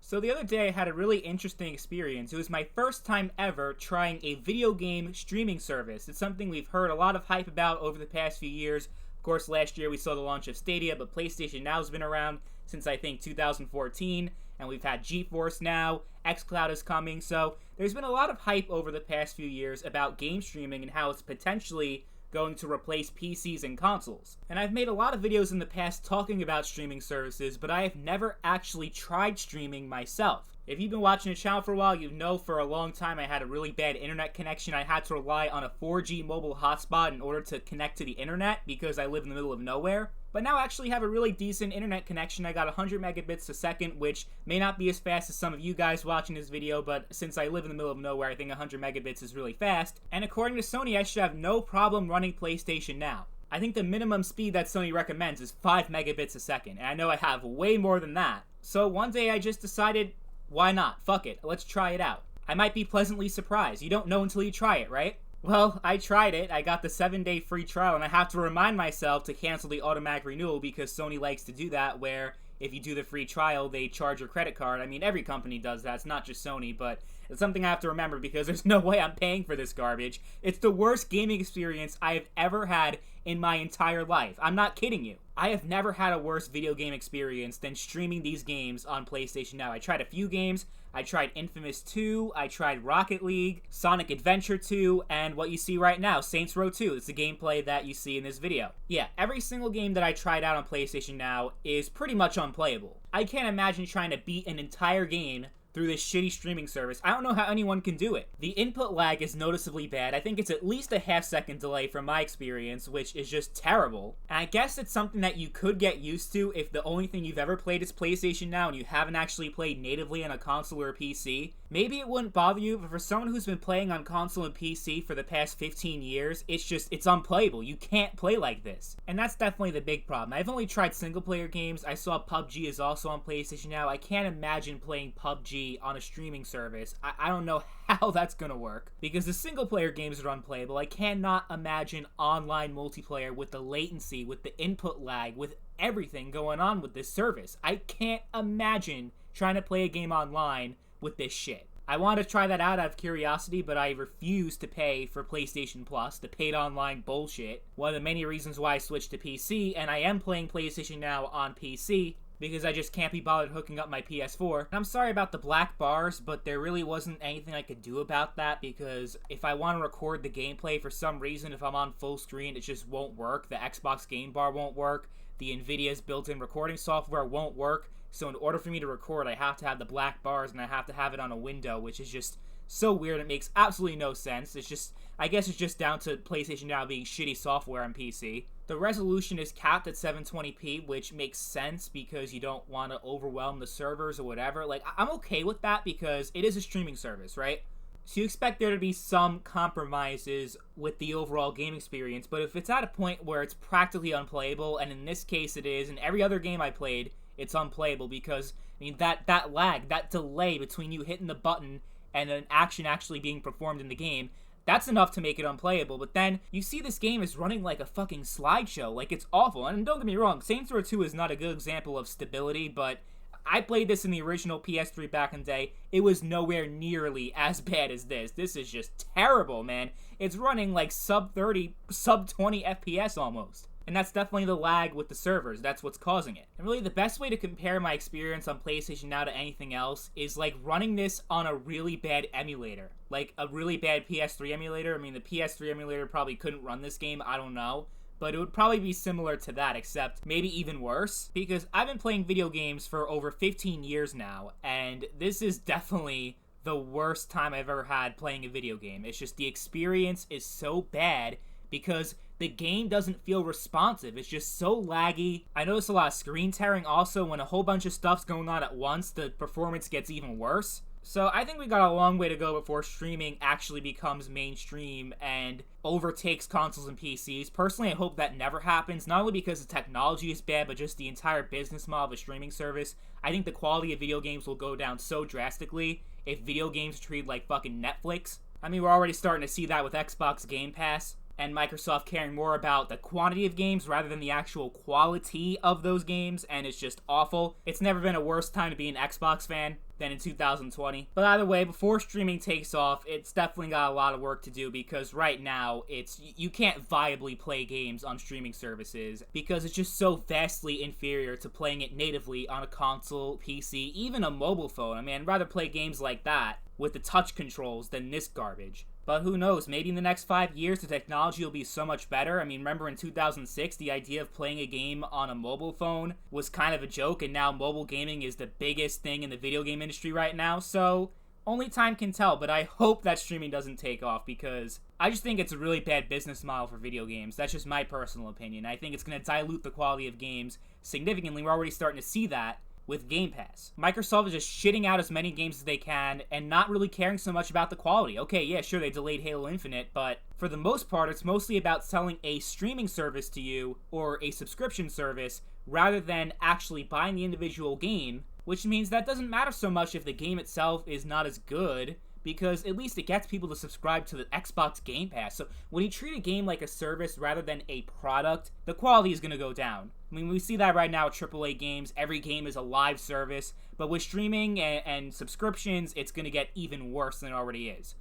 So the other day I had a really interesting experience. It was my first time ever trying a video game streaming service. It's something we've heard a lot of hype about over the past few years. Of course, last year we saw the launch of Stadia, but PlayStation Now has been around since I think 2014, and we've had GeForce Now, xCloud is coming, so there's been a lot of hype over the past few years about game streaming and how it's potentially going to replace PCs and consoles. And I've made a lot of videos in the past talking about streaming services, but I have never actually tried streaming myself. If you've been watching the channel for a while, you know for a long time I had a really bad internet connection. I had to rely on a 4G mobile hotspot in order to connect to the internet because I live in the middle of nowhere. But now I actually have a really decent internet connection. I got 100 megabits a second, which may not be as fast as some of you guys watching this video, but since I live in the middle of nowhere, I think 100 megabits is really fast. And according to Sony, I should have no problem running PlayStation Now. I think the minimum speed that Sony recommends is 5 megabits a second, and I know I have way more than that. So one day I just decided, why not? Fuck it, let's try it out. I might be pleasantly surprised. You don't know until you try it, right? Well, I tried it, I got the 7-day free trial, and I have to remind myself to cancel the automatic renewal because Sony likes to do that, where if you do the free trial, they charge your credit card. I mean, every company does that, it's not just Sony, but it's something I have to remember because there's no way I'm paying for this garbage. It's the worst gaming experience I have ever had in my entire life. I'm not kidding you. I have never had a worse video game experience than streaming these games on PlayStation Now. I tried a few games. I tried Infamous 2, I tried Rocket League, Sonic Adventure 2, and what you see right now, Saints Row 2. It's the gameplay that you see in this video. Yeah, every single game that I tried out on PlayStation Now is pretty much unplayable. I can't imagine trying to beat an entire game through this shitty streaming service. I don't know how anyone can do it. The input lag is noticeably bad. I think it's at least a half-second delay from my experience, which is just terrible. And I guess it's something that you could get used to if the only thing you've ever played is PlayStation Now and you haven't actually played natively on a console or a PC. Maybe it wouldn't bother you, but for someone who's been playing on console and PC for the past 15 years, it's unplayable. You can't play like this. And that's definitely the big problem. I've only tried single-player games. I saw PUBG is also on PlayStation Now. I can't imagine playing PUBG on a streaming service. I don't know how that's gonna work, because the single-player games are unplayable. I cannot imagine online multiplayer with the latency, with the input lag, with everything going on with this service. I can't imagine trying to play a game online with this shit. I wanted to try that out of curiosity, but I refused to pay for PlayStation Plus, the paid online bullshit. One of the many reasons why I switched to PC, and I am playing PlayStation Now on PC, because I just can't be bothered hooking up my PS4. And I'm sorry about the black bars, but there really wasn't anything I could do about that, because if I want to record the gameplay for some reason, if I'm on full screen, it just won't work. The Xbox game bar won't work. The Nvidia's built-in recording software won't work. So in order for me to record, I have to have the black bars, and I have to have it on a window, which is just so weird. It makes absolutely no sense. It's just, I guess it's just down to PlayStation Now being shitty software on PC. The resolution is capped at 720p, which makes sense because you don't want to overwhelm the servers or whatever. Like, I'm okay with that because it is a streaming service, right? So you expect there to be some compromises with the overall game experience, but if it's at a point where it's practically unplayable, and in this case it is, and every other game I played, it's unplayable because, I mean, that lag, that delay between you hitting the button and an action actually being performed in the game, that's enough to make it unplayable. But then you see this game is running like a fucking slideshow, like it's awful. And don't get me wrong, Saints Row 2 is not a good example of stability, but I played this in the original PS3 back in the day. It was nowhere nearly as bad as this. This is just terrible, man. It's running like sub 30, sub 20 FPS almost. And that's definitely the lag with the servers. That's what's causing it. And really, the best way to compare my experience on PlayStation Now to anything else is like running this on a really bad emulator. Like a really bad PS3 emulator. I mean, the PS3 emulator probably couldn't run this game. I don't know. But it would probably be similar to that, except maybe even worse. Because I've been playing video games for over 15 years now. And this is definitely the worst time I've ever had playing a video game. It's just the experience is so bad because the game doesn't feel responsive. It's just so laggy. I notice a lot of screen tearing also. When a whole bunch of stuff's going on at once, the performance gets even worse. So I think we got a long way to go before streaming actually becomes mainstream and overtakes consoles and PCs. Personally, I hope that never happens, not only because the technology is bad, but just the entire business model of a streaming service. I think the quality of video games will go down so drastically if video games are treated like fucking Netflix. I mean, we're already starting to see that with Xbox Game Pass, and Microsoft caring more about the quantity of games rather than the actual quality of those games, and it's just awful. It's never been a worse time to be an Xbox fan. than in 2020. But either way, before streaming takes off, it's definitely got a lot of work to do, because right now you can't viably play games on streaming services because it's just so vastly inferior to playing it natively on a console, PC, even a mobile phone. I mean, I'd rather play games like that with the touch controls than this garbage. But who knows, maybe in the next 5 years the technology will be so much better. I mean, remember in 2006, the idea of playing a game on a mobile phone was kind of a joke, and now mobile gaming is the biggest thing in the video game industry right now, so only time can tell. But I hope that streaming doesn't take off, because I just think it's a really bad business model for video games. That's just my personal opinion. I think it's going to dilute the quality of games significantly. We're already starting to see that with Game Pass. Microsoft is just shitting out as many games as they can and not really caring so much about the quality. Okay, yeah, sure, they delayed Halo Infinite, but for the most part, it's mostly about selling a streaming service to you or a subscription service rather than actually buying the individual game, which means that doesn't matter so much if the game itself is not as good, because at least it gets people to subscribe to the Xbox Game Pass. So when you treat a game like a service rather than a product, the quality is going to go down. I mean, we see that right now with AAA games. Every game is a live service, but with streaming and subscriptions, it's going to get even worse than it already is.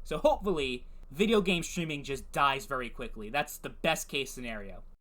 So hopefully, video game streaming just dies very quickly. That's the best case scenario.